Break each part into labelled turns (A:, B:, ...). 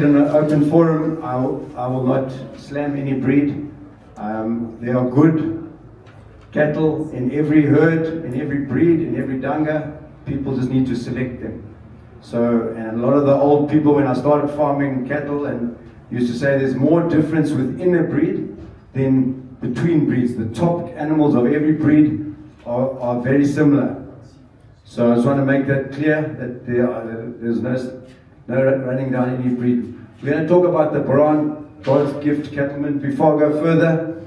A: In an open forum, I will not slam any breed. There are good cattle in every herd, in every breed, in every danga. People just need to select them. So, and a lot of the old people, when I started farming cattle, and used to say there's more difference within a breed than between breeds. The top animals of every breed are very similar. So I just want to make that clear, that there's no running down any breed. We're going to talk about the Boran God's gift cattlemen. Before I go further,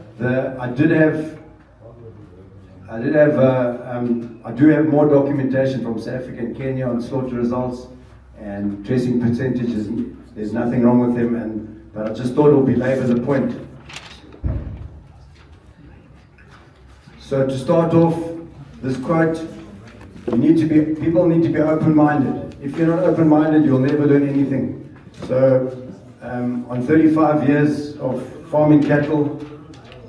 A: I do have more documentation from South Africa and Kenya on slaughter results and dressing percentages. There's nothing wrong with them, but I just thought it would belabor the point. So to start off, this quote, people need to be open-minded. If you're not open-minded, you'll never learn anything. So, on 35 years of farming cattle,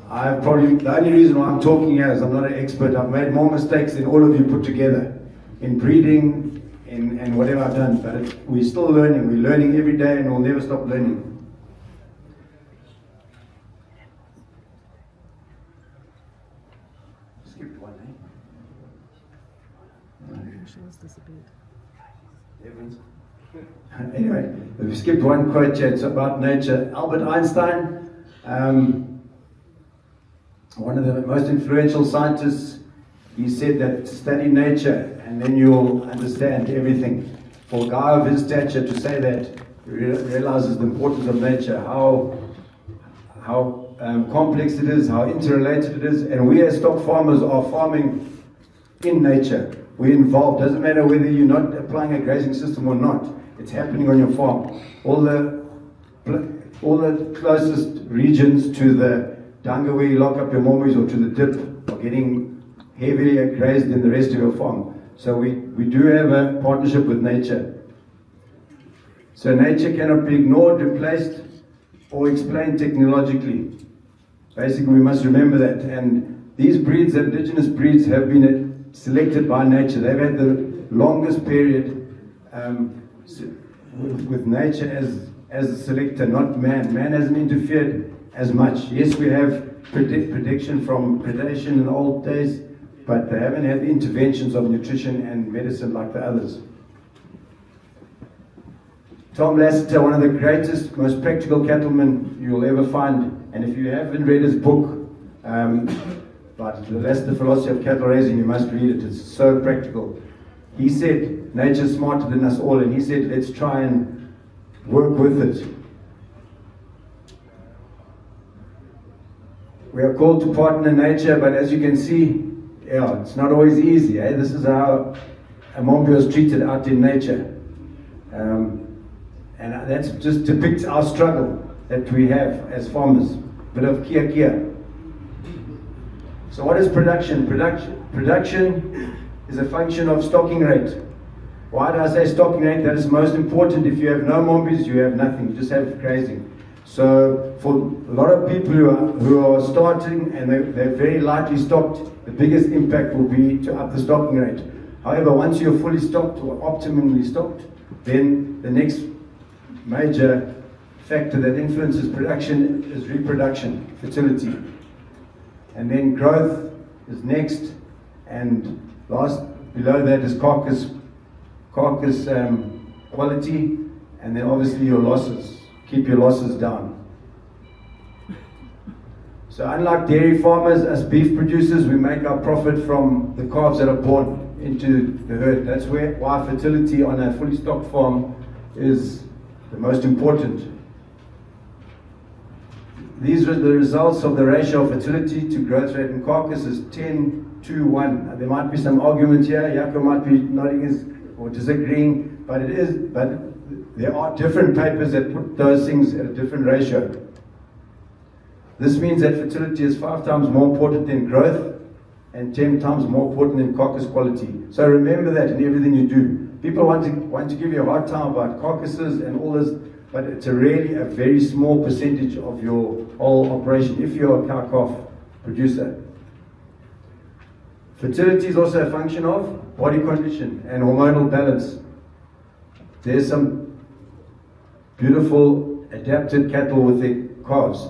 A: the only reason why I'm talking here is I'm not an expert. I've made more mistakes than all of you put together in breeding and whatever I've done. But we're still learning. We're learning every day, and we'll never stop learning. Skipped one, eh? Anyway, we skipped one quote here. It's about nature. Albert Einstein, one of the most influential scientists, he said that to study nature and then you'll understand everything. For a guy of his stature to say that, realizes the importance of nature, how complex it is, how interrelated it is. And we as stock farmers are farming in nature. We're involved. Doesn't matter whether you're not applying a grazing system or not. It's happening on your farm. All the closest regions to the danga where you lock up your mommies or to the dip are getting heavily grazed in the rest of your farm. So we do have a partnership with nature. So nature cannot be ignored, replaced, or explained technologically. Basically, we must remember that. And these breeds, indigenous breeds, have been selected by nature. They've had the longest period with nature as a selector, not man. Man hasn't interfered as much. Yes, we have protection from predation in the old days, but they haven't had the interventions of nutrition and medicine like the others. Tom Lasseter, one of the greatest, most practical cattlemen you'll ever find, and if you haven't read his book, but that's the philosophy of cattle raising, you must read it. It's so practical. He said, nature's smarter than us all, and he said, let's try and work with it. We are called to partner nature, but as you can see, it's not always easy. Eh? This is how a Mombio is treated out in nature. And that just depicts our struggle that we have as farmers. Bit of kia. So what is production? Production is a function of stocking rate. Why do I say stocking rate? That is most important. If you have no mombies, you have nothing. You just have grazing. So for a lot of people who are starting and they're very lightly stocked, the biggest impact will be to up the stocking rate. However, once you're fully stocked or optimally stocked, then the next major factor that influences production is reproduction, fertility. And then growth is next, and below that is carcass quality, and then obviously your losses. Keep your losses down. So unlike dairy farmers, as beef producers, we make our profit from the calves that are born into the herd. That's why fertility on a fully stocked farm is the most important. These are the results of the ratio of fertility to growth rate in carcass is 10:1. There might be some argument here. Jaco might be nodding or disagreeing, but there are different papers that put those things at a different ratio. This means that fertility is 5 times more important than growth and 10 times more important than carcass quality. So remember that in everything you do. People want to give you a hard time about carcasses and all this, but it's really a very small percentage of your whole operation if you're a cow-calf producer. Fertility is also a function of body condition and hormonal balance. There's some beautiful adapted cattle with their calves.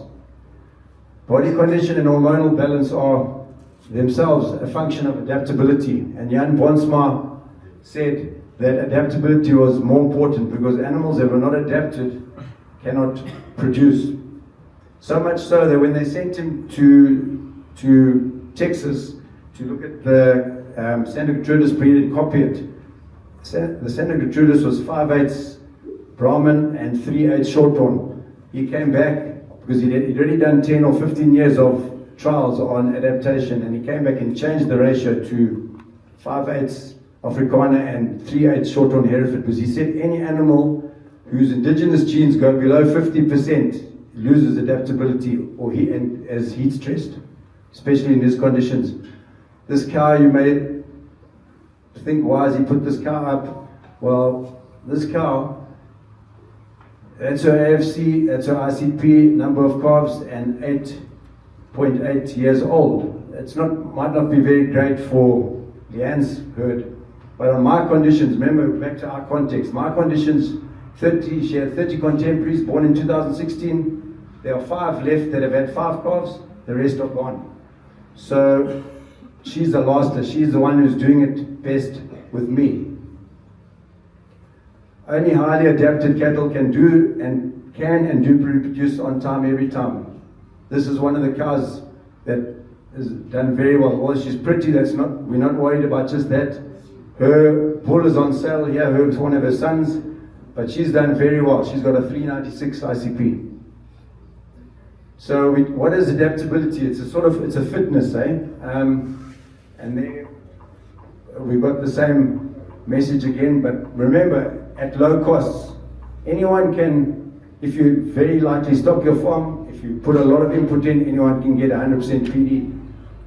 A: Body condition and hormonal balance are themselves a function of adaptability. And Jan Bonsma said that adaptability was more important because animals that were not adapted cannot produce. So much so that when they sent him to Texas to look at the Santa Gertrudis breed and copy it, the Santa Gertrudis was 5/8 Brahman and 3/8 Shorthorn. He came back because he'd already done 10 or 15 years of trials on adaptation, and he came back and changed the ratio to 5/8 Afrikaner and 3/8 Shorthorn Hereford, because he said any animal whose indigenous genes go below 50% loses adaptability and as heat stressed, especially in these conditions. This cow, you may think, why has he put this cow up? Well, this cow, that's her AFC, that's her ICP, number of calves, and 8.8 years old. Might not be very great for Leanne's herd, but on my conditions, remember back to our context, my conditions, she had 30 contemporaries born in 2016. There are 5 left that have had 5 calves, the rest are gone. So she's the last, she's the one who's doing it best with me. Only highly adapted cattle can do reproduce on time every time. This is one of the cows that has done very well. Well, she's pretty, we're not worried about just that. Her bull is on sale here, it's one of her sons, but she's done very well. She's got a 396 ICP. So what is adaptability? It's a fitness, eh? And there we've got the same message again, but remember, at low costs, anyone can, if you very likely stock your farm, if you put a lot of input in, anyone can get 100% PD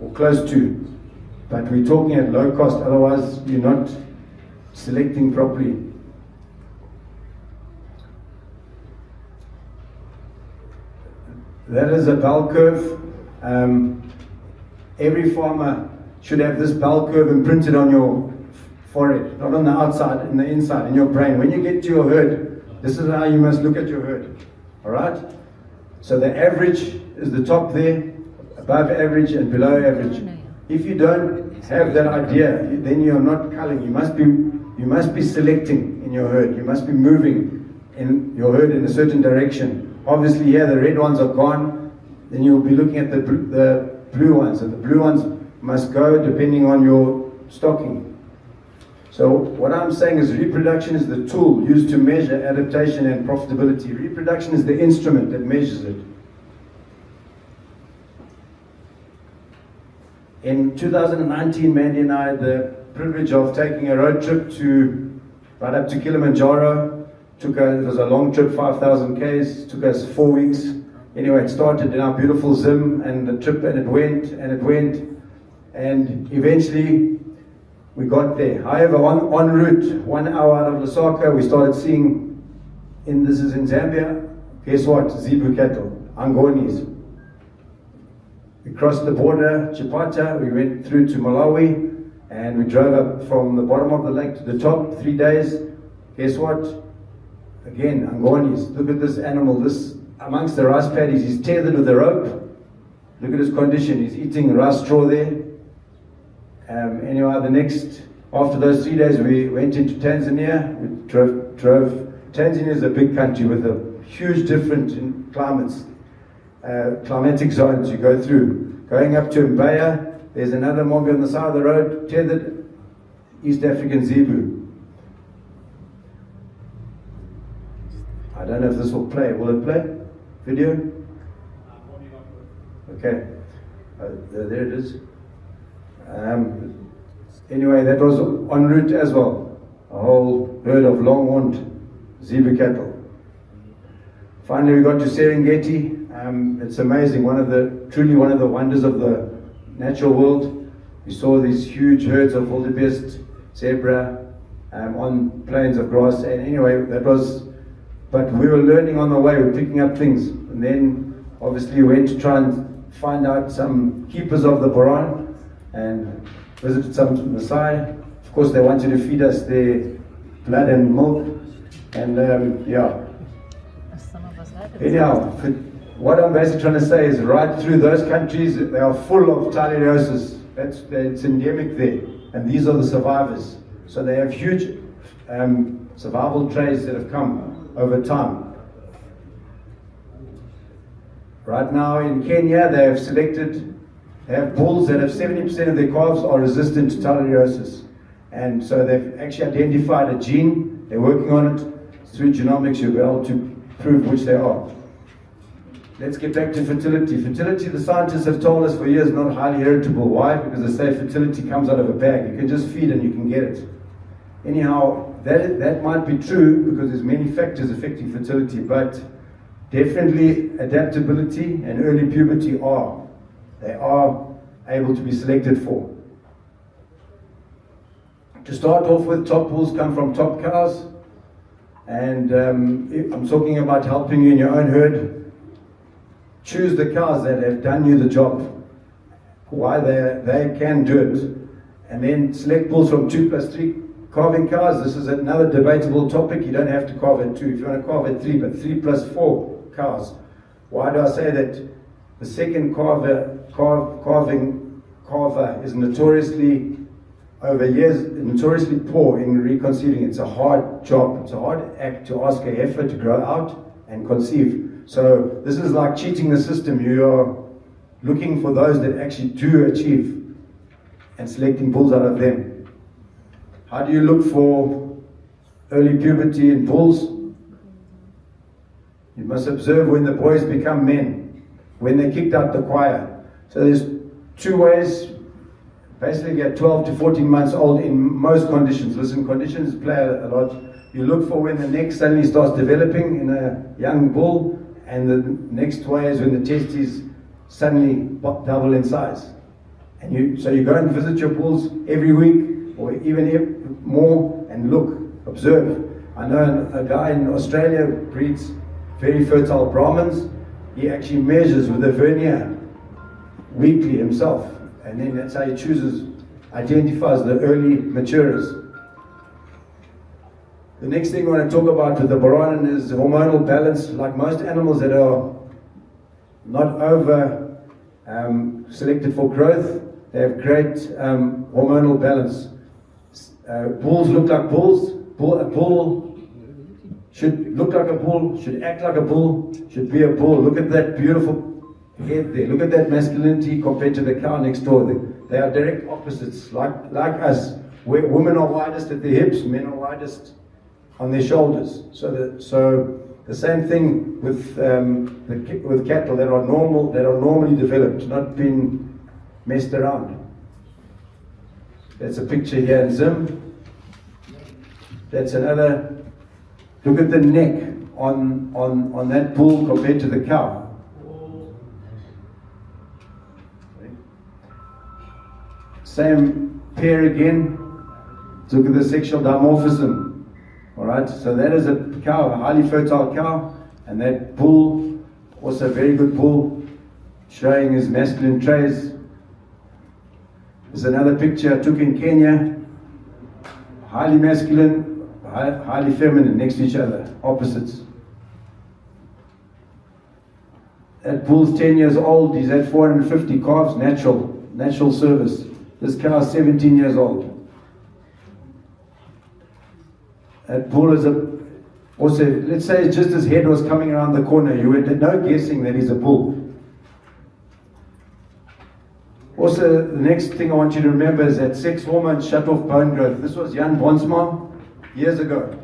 A: or close to. But we're talking at low cost, otherwise you're not selecting properly. That is a bell curve. Every farmer should have this bell curve imprinted on your forehead, not on the outside, in the inside, in your brain. When you get to your herd, this is how you must look at your herd. All right? So the average is the top there, above average and below average. If you don't have that idea, then you're not culling. You must be selecting in your herd. You must be moving in your herd in a certain direction. Obviously, here the red ones are gone. Then you'll be looking at the blue ones, and the blue ones must go depending on your stocking. So what I'm saying is reproduction is the tool used to measure adaptation and profitability. Reproduction is the instrument that measures it. In 2019, Mandy and I had the privilege of taking a road trip right up to Kilimanjaro. It was a long trip, 5,000 Ks, took us 4 weeks. Anyway, it started in our beautiful Zim, and the trip, and it went, and eventually we got there. However, en route, 1 hour out of Lusaka, we started seeing, this is in Zambia, guess what? Zebu cattle, Angonis. We crossed the border, Chipata, we went through to Malawi, and we drove up from the bottom of the lake to the top, 3 days. Guess what? Again, Angonis. Look at this animal, this amongst the rice paddies, he's tethered with a rope. Look at his condition, he's eating rice straw there. Anyway, after those 3 days, we went into Tanzania. We drove. Tanzania is a big country with a huge difference in climates, climatic zones you go through. Going up to Mbeya, there's another mombi on the side of the road, tethered, East African zebu. I don't know if this will play. Will it play? Video? Okay. There it is. Anyway, that was en route as well. A whole herd of long-horned zebu cattle. Finally, we got to Serengeti. It's amazing. Truly one of the wonders of the natural world. We saw these huge herds of wildebeest, zebra, on plains of grass. And anyway, but we were learning on the way. We were picking up things. And then, obviously, we went to try and find out some keepers of the Boran and visited some Maasai. Of course, they wanted to feed us their blood and milk. And Anyhow, what I'm basically trying to say is right through those countries, they are full of tallariosis. It's endemic there. And these are the survivors. So they have huge survival traits that have come over time. Right now in Kenya, they have bulls that have 70% of their calves are resistant to tallariosis. And so they've actually identified a gene, they're working on it. Through genomics, you'll be able to prove which they are. Let's get back to fertility. Fertility, the scientists have told us for years, not highly heritable. Why? Because they say fertility comes out of a bag. You can just feed and you can get it. Anyhow, that might be true because there's many factors affecting fertility, but definitely adaptability and early puberty they are able to be selected for. To start off with, top bulls come from top cows. And I'm talking about helping you in your own herd. Choose the cows that have done you the job, why they can do it, and then select bulls from 2+3 calving cows. This is another debatable topic. You don't have to calve at 2 if you want to calve at 3, but 3+4 cows. Why do I say that? The second calver is notoriously over years, notoriously poor in reconceiving. It's a hard job. It's a hard act to ask a heifer to grow out and conceive. So this is like cheating the system. You are looking for those that actually do achieve and selecting bulls out of them. How do you look for early puberty in bulls? You must observe when the boys become men, when they're kicked out the choir. So there's 2 ways. Basically, at 12 to 14 months old in most conditions. Listen, conditions play a lot. You look for when the neck suddenly starts developing in a young bull, and the next way is when the testes suddenly double in size. And so you go and visit your bulls every week, or even more, and look, observe. I know a guy in Australia breeds very fertile Brahmins. He actually measures with a vernier weekly himself. And then that's how he identifies the early maturers. The next thing I want to talk about with the Boran is hormonal balance. Like most animals that are not over selected for growth, they have great hormonal balance. Bulls look like bulls. A bull should look like a bull, should act like a bull, should be a bull. Look at that beautiful head there. Look at that masculinity compared to the cow next door. They are direct opposites, like us. Where women are widest at the hips, men are widest on their shoulders. So the same thing with cattle that are normally developed, not being messed around. That's a picture here in Zim. That's another. Look at the neck on that bull compared to the cow. Same pair again. Look at the sexual dimorphism. Alright, so that is a cow, a highly fertile cow, and that bull, also a very good bull, showing his masculine traits. There's another picture I took in Kenya. Highly masculine, highly feminine, next to each other, opposites. That bull's 10 years old, he's at 450 calves, natural service. This cow is 17 years old. That bull is also, let's say just his head was coming around the corner, you had no guessing that he's a bull. Also, the next thing I want you to remember is that sex hormones shut off bone growth. This was Jan Bonsma years ago.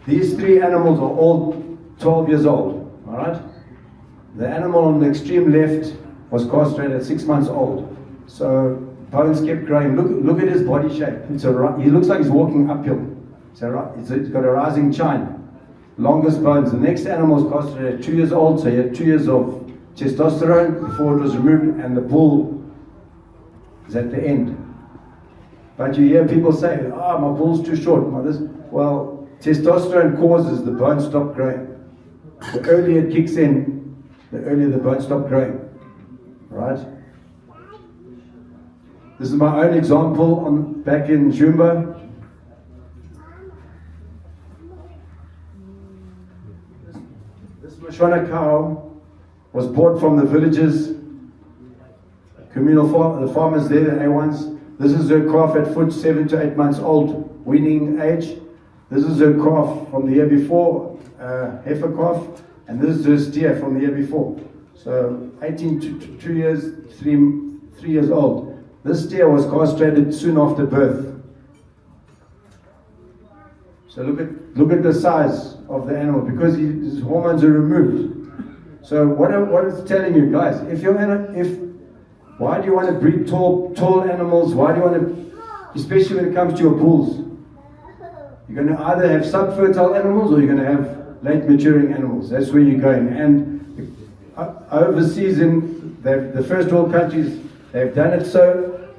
A: These 3 animals are all 12 years old. Alright? The animal on the extreme left was castrated at 6 months old. So bones kept growing. Look at his body shape. He looks like he's walking uphill. It's got a rising chine. Longest bones. The next animal was castrated at 2 years old, so he had 2 years of testosterone before it was removed, and the bull is at the end. But you hear people say, my bull's too short. Well, testosterone causes the bone stop growing. The earlier it kicks in, the earlier the bone stop growing. Right? This is my own example back in Jumbo. This Shona cow was bought from the villages, the farmers there, the A1s. This is her calf at foot, 7 to 8 months old, weaning age. This is her calf from the year before, heifer calf, and this is her steer from the year before. So 18 to 2 years, 3 years old. This steer was castrated soon after birth. So look at the size of the animal, because his hormones are removed. So what it's telling you guys, why do you want to breed tall animals? Why do you want to, especially when it comes to your bulls? You're going to either have subfertile animals or you're going to have late maturing animals. That's where you're going. And overseas in the first world countries, they've done it so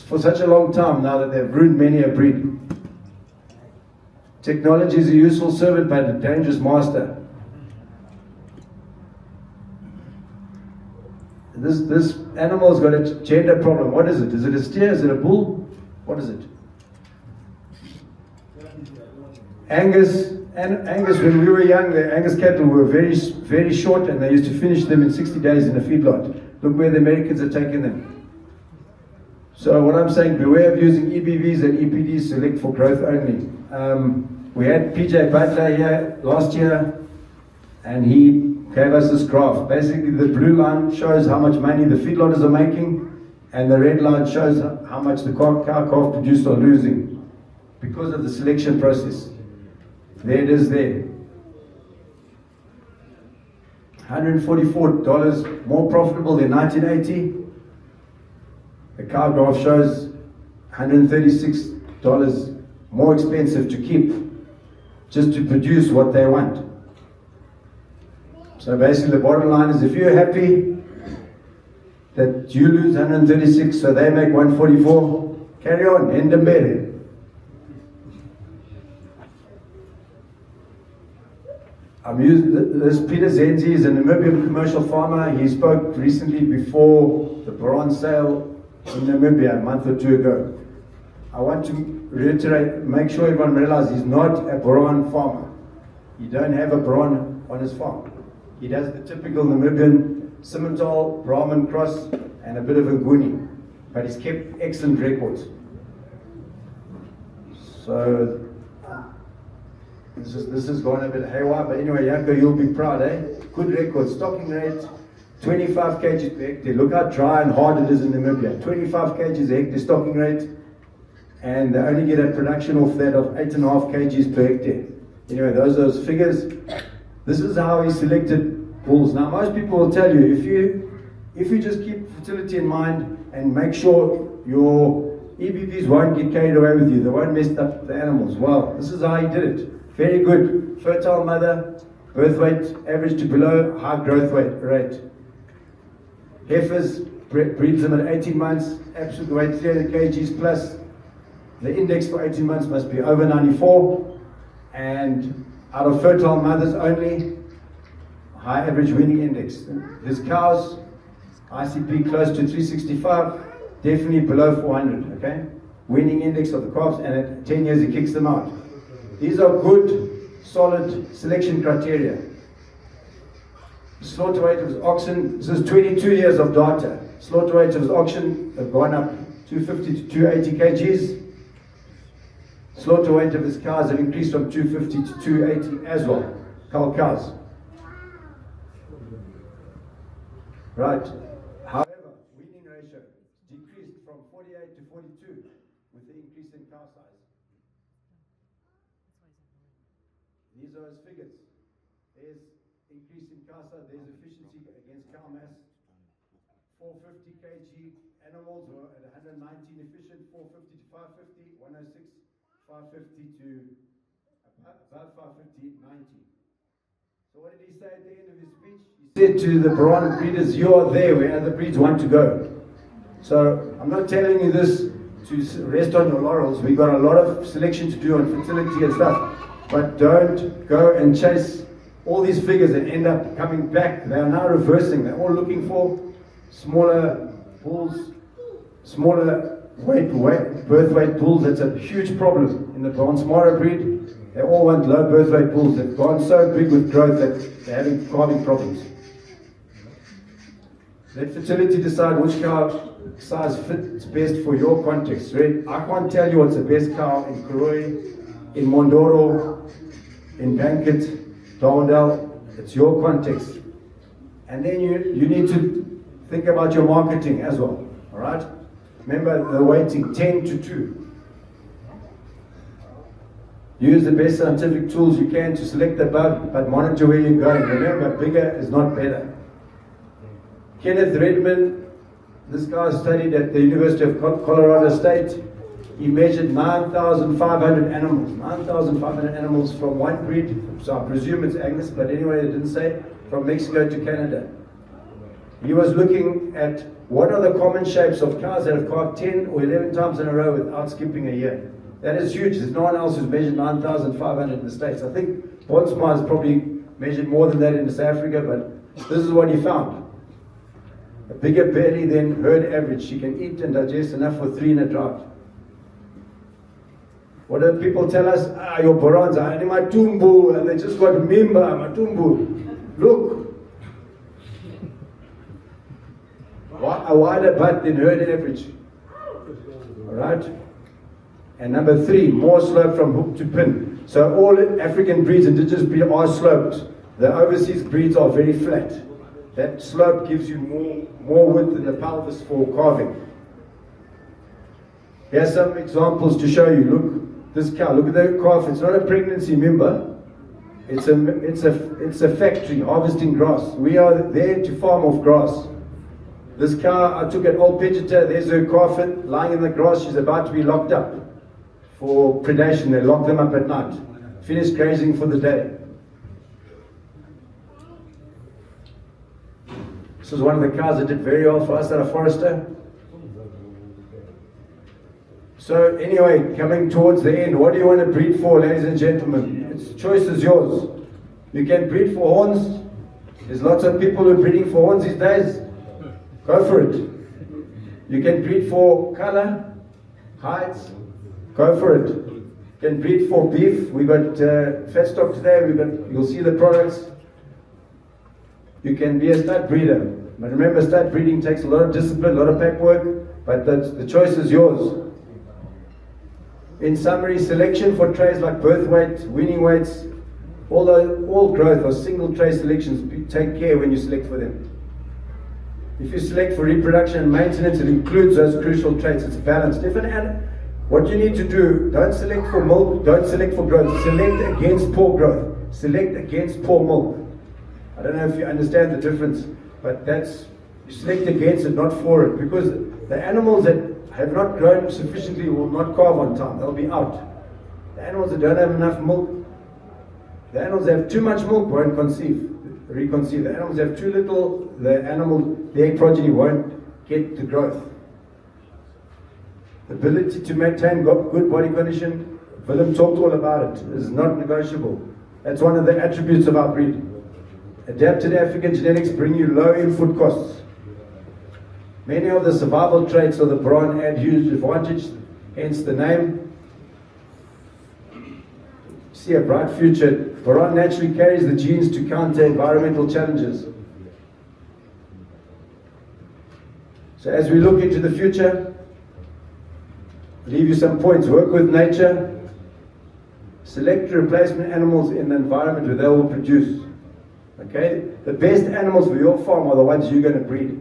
A: for such a long time now that they've ruined many a breed. Technology is a useful servant but a dangerous master. This animal's got a gender problem. What is it? Is it a steer? Is it a bull? What is it? Angus, when we were young, the Angus cattle were very, very short, and they used to finish them in 60 days in a feedlot. Look where the Americans are taking them. So what I'm saying, beware of using EBVs and EPDs, select for growth only. We had PJ Butler here last year, and he gave us this graph. Basically, the blue line shows how much money the feedlotters are making, and the red line shows how much the cow-calf producers are losing because of the selection process. There it is there. $144 more profitable than 1980. The cow graph shows $136 more expensive to keep, just to produce what they want. So basically the bottom line is, if you're happy that you lose 136 so they make 144, carry on, end them better. I'm using this. Peter Zenzi is a Namibian commercial farmer. He spoke recently before the Boran sale in Namibia a month or two ago. I want to reiterate, make sure everyone realizes he's not a Boran farmer. You don't have a Boran on his farm. He does the typical Namibian Simmental, Brahman cross, and a bit of Nguni. But he's kept excellent records. So this has gone a bit haywire, but anyway, Janko, you'll be proud, eh? Good record. Stocking rate, 25 kg per hectare. Look how dry and hard it is in Namibia. 25 kg a hectare stocking rate, and they only get a production off that of 8.5 kg per hectare. Anyway, those figures. This is how he selected bulls. Now, most people will tell you, if you just keep fertility in mind and make sure your EBVs won't get carried away with you, they won't mess up the animals. Well, this is how he did it. Very good. Fertile mother, birth weight average to below, high growth rate. Heifers, breeds them at 18 months, absolute weight 300 kgs plus. The index for 18 months must be over 94. And out of fertile mothers only, high average weaning index. There's cows, ICP close to 365, definitely below 400, okay? Weaning index of the calves, and at 10 years he kicks them out. These are good, solid selection criteria. Slaughter weight of his oxen, this is 22 years of data. Slaughter weight of his oxen have gone up 250 to 280 kgs. Slaughter weight of his cows have increased from 250 to 280 as well. Cows. Right. However, weaning ratio decreased from 48 to 42 with the increase in cow size. These are his figures. There's increase in cow size, there's efficiency against cow mass. 450 kg animals were at 119 efficient, 450 to 550, 106, 550 to about 550, 90. So what did he say at the end of his speech? He said to the Boran breeders, you are there where other breeds want to go. So I'm not telling you this to rest on your laurels. We've got a lot of selection to do on fertility and stuff. But don't go and chase all these figures and end up coming back. They are now reversing. They're all looking for smaller bulls, smaller birth weight bulls. That's a huge problem in the Boran breed. They all want low birth weight bulls. They've gone so big with growth that they're having calving problems. Let fertility decide which cow size fits best for your context. I can't tell you what's the best cow in Kuroi, in Mondoro, in Blanket, Darwindale. It's your context. And then you need to think about your marketing as well. All right? Remember the weighting, 10 to 2. Use the best scientific tools you can to select the bug, but monitor where you're going. Remember, bigger is not better. Kenneth Redman, this guy studied at the University of Colorado State. He measured 9,500 animals. 9,500 animals from one breed, so I presume it's Angus, but anyway, it didn't say, from Mexico to Canada. He was looking at what are the common shapes of cows that have calved 10 or 11 times in a row without skipping a year. That is huge. There's no one else who's measured 9,500 in the States. I think Bonsma has probably measured more than that in South Africa, but this is what he found. A bigger belly than herd average. She can eat and digest enough for 3 in a drought. What do people tell us? Your Borans are my tumbu, and they just got mimba, my tumbu. Look. A wider butt than herd average. Alright? And number 3, more slope from hook to pin. So all African breeds, indigenous breeds, are sloped. The overseas breeds are very flat. That slope gives you more width in the pelvis for calving. Here's some examples to show you. Look, this cow, look at the calf. It's not a pregnancy member. It's a factory harvesting grass. We are there to farm off grass. This cow, I took at Old Pegita. There's her calf lying in the grass. She's about to be locked up for predation. They lock them up at night. Finished grazing for the day. This is one of the cows that did very well for us at a Forester. So anyway, coming towards the end, what do you want to breed for, ladies and gentlemen? Choice is yours. You can breed for horns. There's lots of people who are breeding for horns these days. Go for it. You can breed for color, hides. Go for it. You can breed for beef. We got fat stock today. You'll see the products. You can be a stud breeder. But remember, stud breeding takes a lot of discipline, a lot of paperwork, but the choice is yours. In summary, selection for trays like birth weight, weaning weights, all growth are single tray selections. Take care when you select for them. If you select for reproduction and maintenance, it includes those crucial traits. It's balanced. What you need to do, don't select for milk, don't select for growth. Select against poor growth. Select against poor milk. I don't know if you understand the difference, but you select against it, not for it, because the animals that have not grown sufficiently will not calve on time. They'll be out. The animals that don't have enough milk, the animals that have too much milk won't reconceive. The animals that have too little, their progeny won't get the growth. The ability to maintain good body condition, Willem talked all about it, is not negotiable. That's one of the attributes of our breed. Adapted African genetics bring you low input costs. Many of the survival traits of the Boran add huge advantage, hence the name. See a bright future. Boran naturally carries the genes to counter environmental challenges. So as we look into the future, leave you some points. Work with nature. Select replacement animals in the environment where they will produce. Okay? The best animals for your farm are the ones you're going to breed.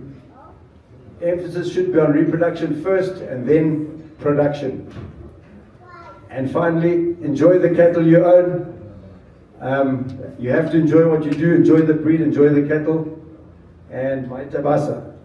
A: Emphasis should be on reproduction first and then production. And finally, enjoy the cattle you own. You have to enjoy what you do, enjoy the breed, enjoy the cattle. And maitabasa.